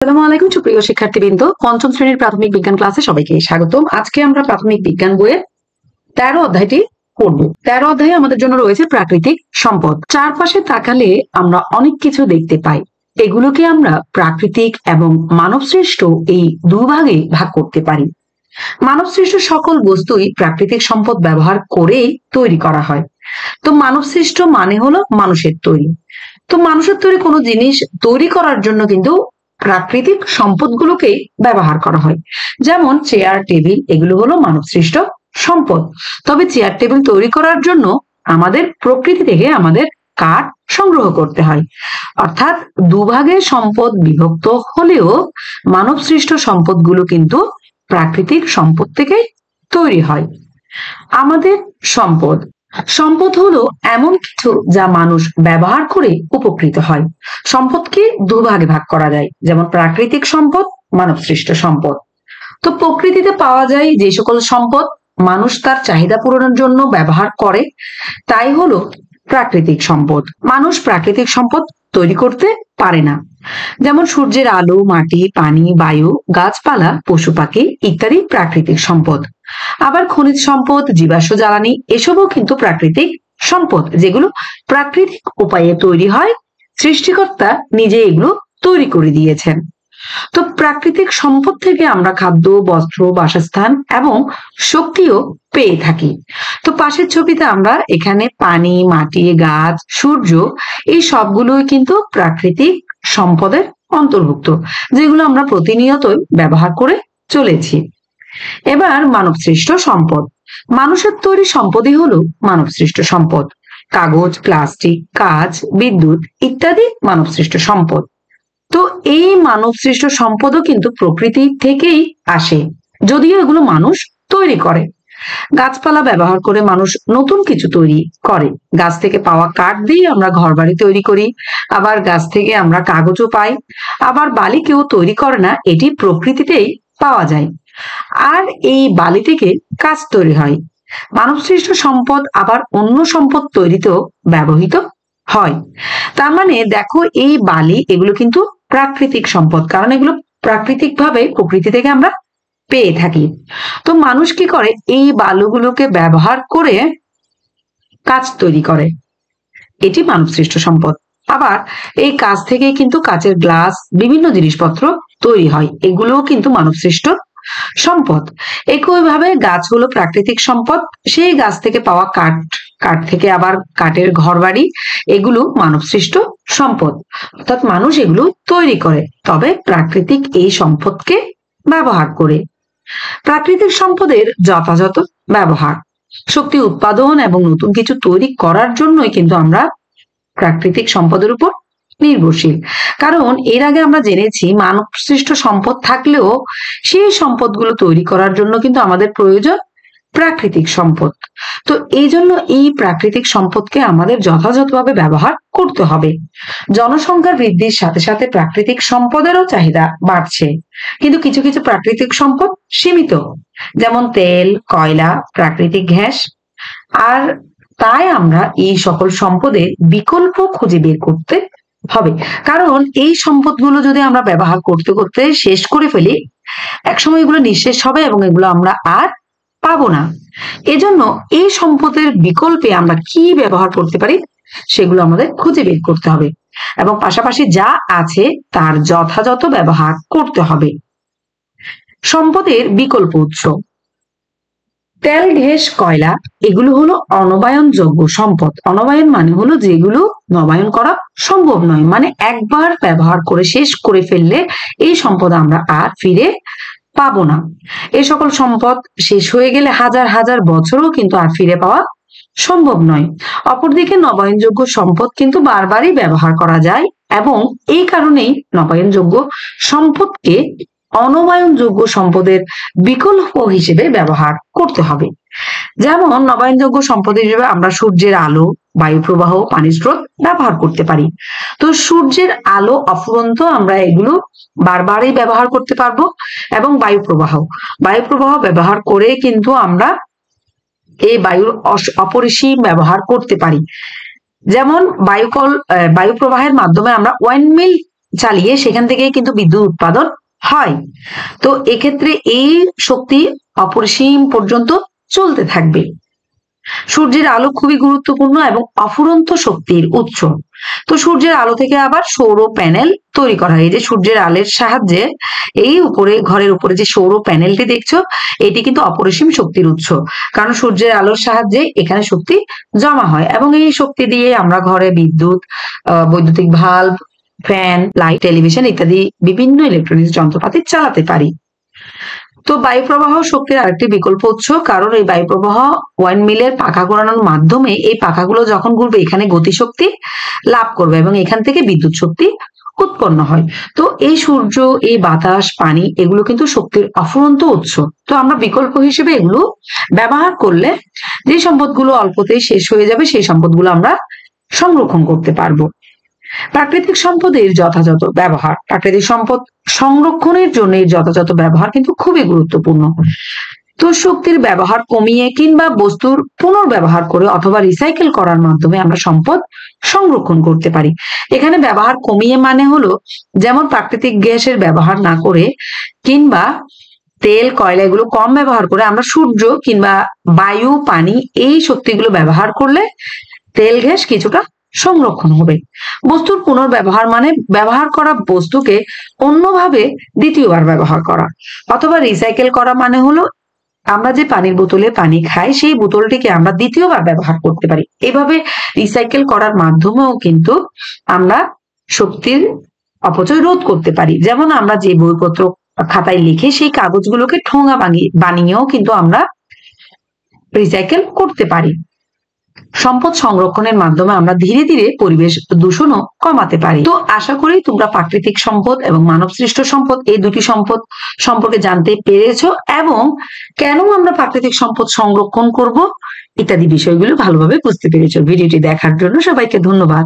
আসসালামু আলাইকুম সুপ্রিয় শিক্ষার্থীবৃন্দ, পঞ্চম শ্রেণীর প্রাথমিক বিজ্ঞান ক্লাসে সবাইকে স্বাগতম। আজকে আমরা প্রাথমিক বিজ্ঞান বইয়ের 13 অধ্যায়টি পড়ব। 13 অধ্যায়ে আমাদের জন্য রয়েছে প্রাকৃতিক সম্পদ। চারপাশে তাকালে আমরা অনেক কিছু দেখতে পাই। এগুলোকে আমরা প্রাকৃতিক এবং মানবসৃষ্ট এই দুভাগে ভাগ করতে পারি। মানবসৃষ্ট সকল বস্তুই প্রাকৃতিক সম্পদ ব্যবহার করেই তৈরি করা হয়। তো মানবসৃষ্ট মানে হলো মানুষের তৈরি। তো মানুষের তৈরি কোনো জিনিস তৈরি করার জন্য কিন্তু প্রাকৃতিক সম্পদগুলোকে ব্যবহার করা হয়। যেমন চেয়ার, টেবিল, এগুলো হলো মানবসৃষ্ট সম্পদ। তবে চেয়ার টেবিল তৈরি করার জন্য আমাদের প্রকৃতি থেকে আমাদের কাঠ সংগ্রহ করতে হয়। অর্থাৎ দুভাগে সম্পদ বিভক্ত হলেও মানবসৃষ্ট সম্পদগুলো কিন্তু প্রাকৃতিক সম্পদ থেকে তৈরি হয়। আমাদের সম্পদ সম্পদ হলো এমন কিছু যা মানুষ ব্যবহার করে উপকৃত হয়। সম্পদকে দুভাগে ভাগ করা যায়, যেমন প্রাকৃতিক সম্পদ, মানবসৃষ্ট সম্পদ। তো প্রকৃতিতে পাওয়া যায় যে সকল সম্পদ মানুষ তার চাহিদা পূরণের জন্য ব্যবহার করে, তাই হলো প্রাকৃতিক সম্পদ। মানুষ প্রাকৃতিক সম্পদ তৈরি করতে পারে না। যেমন সূর্যের আলো, মাটি, পানি, বায়ু, গাছপালা, পশু পাখি ইত্যাদি প্রাকৃতিক সম্পদ। আবার খনিজ সম্পদ, জীবাশ্ম জ্বালানি, এসবও কিন্তু প্রাকৃতিক সম্পদ, যেগুলো প্রাকৃতিক উপায়ে তৈরি হয়। সৃষ্টিকর্তা নিজে এগুলো তৈরি করে দিয়েছেন। তো প্রাকৃতিক সম্পদ থেকে আমরা খাদ্য, বস্ত্র, বাসস্থান এবং শক্তিও পেয়ে থাকি। তো পাশের ছবিতে আমরা এখানে পানি, মাটি, গাছ, সূর্য, এই সবগুলোই কিন্তু প্রাকৃতিক সম্পদের অন্তর্ভুক্ত, যেগুলো আমরা প্রতিনিয়তই ব্যবহার করে চলেছি। এবার মানবসৃষ্ট সম্পদ। মানুষের তৈরি সম্পদই হলো মানবসৃষ্ট সম্পদ। কাগজ, প্লাস্টিক, কাঁচ, বিদ্যুৎ ইত্যাদি মানবসৃষ্ট সম্পদ। তো এই মানবসৃষ্ট সম্পদও কিন্তু প্রকৃতি থেকেই আসে, যদিও এগুলো মানুষ তৈরি করে। গাছপালা ব্যবহার করে মানুষ নতুন কিছু তৈরি করে। গাছ থেকে পাওয়া কাঠ দিয়ে আমরা ঘরবাড়ি তৈরি করি। আবার গাছ থেকে আমরা কাগজও পাই। আবার বালি কেউ তৈরি করে না, এটি প্রকৃতিতেই পাওয়া যায়। আর এই বালি থেকে কাঁচ তৈরি হয়। মানবসৃষ্ট সম্পদ আবার অন্য সম্পদ তৈরিতেও ব্যবহৃত হয়। তার মানে দেখো, এই বালি এগুলো কিন্তু প্রাকৃতিক সম্পদ, কারণ এগুলো প্রাকৃতিক ভাবে প্রকৃতি থেকে আমরা পেয়ে থাকি। তো মানুষ কি করে, এই বালুগুলোকে ব্যবহার করে কাঁচ তৈরি করে, এটি মানবসৃষ্ট সম্পদ। আবার এই কাঁচ থেকে কিন্তু কাঁচের গ্লাস, বিভিন্ন জিনিসপত্র তৈরি হয়, এগুলোও কিন্তু মানবসৃষ্ট সম্পদ। একইভাবে গাছ হলো প্রাকৃতিক সম্পদ। সেই গাছ থেকে পাওয়া কাঠ, কাঠ থেকে আবার কাঠের ঘরবাড়ি, এগুলো মানবসৃষ্ট সম্পদ। অর্থাৎ মানুষ এগুলো তৈরি করে, তবে প্রাকৃতিক এই সম্পদকে ব্যবহার করে। প্রাকৃতিক সম্পদের যথাযথ ব্যবহার, শক্তি উৎপাদন এবং নতুন কিছু তৈরি করার জন্যই কিন্তু আমরা প্রাকৃতিক সম্পদের উপর নির্ভরশীল। কারণ এর আগে আমরা জেনেছি মানবসৃষ্ট সম্পদ থাকলেও সেই সম্পদগুলো তৈরি করার জন্য কিন্তু আমাদের প্রয়োজন প্রাকৃতিক সম্পদ। তো এই জন্য এই প্রাকৃতিক সম্পদকে আমাদের যথাযথভাবে ব্যবহার করতে হবে। জনসংখ্যার বৃদ্ধির সাথে সাথে প্রাকৃতিক সম্পদেরও চাহিদা বাড়ছে, কিন্তু কিছু কিছু প্রাকৃতিক সম্পদ সীমিত, যেমন তেল, কয়লা, প্রাকৃতিক গ্যাস। আর তাই আমরা এই সকল সম্পদের বিকল্প খুঁজে বের করতে হবে। কারণ এই সম্পদগুলো যদি আমরা ব্যবহার করতে করতে শেষ করে ফেলি, একসময় এগুলো নিঃশেষ হবে এবং এগুলো আমরা আর পাবো না। এজন্য এই সম্পদের বিকল্পে আমরা কি ব্যবহার করতে পারি সেগুলো আমাদের খুঁজে বের করতে হবে, এবং পাশাপাশি যা আছে তার যথাযথ ব্যবহার করতে হবে। সম্পদের বিকল্প উৎস। তেল, গ্যাস, কয়লা এগুলো হলো অনবায়নযোগ্য সম্পদ। অনবায়ন মানে হলো যেগুলো নবায়ন করা সম্ভব নয়, মানে একবার ব্যবহার করে শেষ করে ফেললে এই সম্পদ আমরা আর ফিরে পাবো না। এই সকল সম্পদ শেষ হয়ে গেলে হাজার হাজার বছরও কিন্তু আর ফিরে পাওয়া সম্ভব নয়। অপরদিকে নবায়নযোগ্য সম্পদ কিন্তু বারবারই ব্যবহার করা যায়, এবং এই কারণেই নবায়নযোগ্য সম্পদকে অনবায়নযোগ্য সম্পদের বিকল্প হিসেবে ব্যবহার করতে হবে। যেমন নবায়নযোগ্য সম্পদ হিসেবে আমরা সূর্যের আলো, বায়ু প্রবাহ, পানি স্রোত ব্যবহার করতে পারি। তো সূর্যের আলো অফুরন্ত আমরা এগুলো বারবারই ব্যবহার করতে পারবো, এবং বায়ু প্রবাহ ব্যবহার করে কিন্তু আমরা এই বায়ুর অপরিসীম ব্যবহার করতে পারি। যেমন বায়ু প্রবাহের মাধ্যমে আমরা ওয়াইন্ডমিল চালিয়ে সেখান থেকে কিন্তু বিদ্যুৎ উৎপাদন হয়। তো এক্ষেত্রে এই শক্তি অপরিসীম পর্যন্ত চলতে থাকবে। সূর্যের আলো খুবই গুরুত্বপূর্ণ এবং অফুরন্ত শক্তির উৎস। তো সূর্যের আলো থেকে আবার সৌর প্যানেল তৈরি করা হয়। এই যে সূর্যের আলোর সাহায্যে এই উপরে ঘরের উপরে যে সৌর প্যানেলটি দেখছো, এটি কিন্তু অপরিসীম শক্তির উৎস, কারণ সূর্যের আলোর সাহায্যে এখানে শক্তি জমা হয় এবং এই শক্তি দিয়ে আমরা ঘরে বিদ্যুৎ, বৈদ্যুতিক ভাল্ব, ফ্যান, লাইট, টেলিভিশন ইত্যাদি বিভিন্ন ইলেকট্রনিক্স যন্ত্রপাতি চালাতে পারি। তো বায়ু প্রবাহ শক্তির আরেকটি বিকল্প উৎস, কারণ এই বায়ু প্রবাহ ওয়াইন্ড মিলের পাখা ঘোরানোর মাধ্যমে এই পাখাগুলো যখন ঘুরবে এখানে গতিশক্তি লাভ করবে এবং এখান থেকে বিদ্যুৎ শক্তি উৎপন্ন হয়। তো এই সূর্য, এই বাতাস, পানি এগুলো কিন্তু শক্তির অফুরন্ত উৎস। তো আমরা বিকল্প হিসেবে এগুলো ব্যবহার করলে যে সম্পদগুলো অল্পতেই শেষ হয়ে যাবে সেই সম্পদগুলো আমরা সংরক্ষণ করতে পারবো। প্রাকৃতিক সম্পদের যথাযথ ব্যবহার, প্রাকৃতিক সম্পদ সংরক্ষণের জন্য এর যথাযথ ব্যবহার কিন্তু খুবই গুরুত্বপূর্ণ। তো শক্তির ব্যবহার কমিয়ে কিংবা বস্তুর পুনর্ব্যবহার করে অথবা রিসাইকেল করার মাধ্যমে আমরা সম্পদ সংরক্ষণ করতে পারি। এখানে ব্যবহার কমিয়ে মানে হলো, যেমন প্রাকৃতিক গ্যাসের ব্যবহার না করে কিংবা তেল, কয়লা এগুলো কম ব্যবহার করে আমরা সূর্য কিংবা বায়ু, পানি এই শক্তিগুলো ব্যবহার করলে তেল, গ্যাস কিছুটা সংরক্ষণ হবে। বস্তুর পুনর্ব্যবহার মানে ব্যবহার করা বস্তুকে অন্যভাবে দ্বিতীয়বার ব্যবহার করা, অথবা রিসাইকেল করা মানে হলো আমরা যে পানির বোতলে পানি খাই সেই বোতলটিকে আমরা দ্বিতীয়বার ব্যবহার করতে পারি। এভাবে রিসাইকেল করার মাধ্যমেও কিন্তু আমরা শক্তির অপচয় রোধ করতে পারি। যেমন আমরা যে বইপত্র খাতায় লিখে সেই কাগজগুলোকে ঠোঙা বানিয়েও কিন্তু আমরা রিসাইকেল করতে পারি। সম্পদ সংরক্ষণের মাধ্যমে আমরা ধীরে ধীরে পরিবেশ দূষণও কমাতে পারি। তো আশা করি তোমরা প্রাকৃতিক সম্পদ এবং মানব সৃষ্ট সম্পদ এই দুটি সম্পদ সম্পর্কে জানতে পেরেছো এবং কেন আমরা প্রাকৃতিক সম্পদ সংরক্ষণ করব ইত্যাদি বিষয়গুলো ভালোভাবে বুঝতে পেরেছো। ভিডিওটি দেখার জন্য সবাইকে ধন্যবাদ।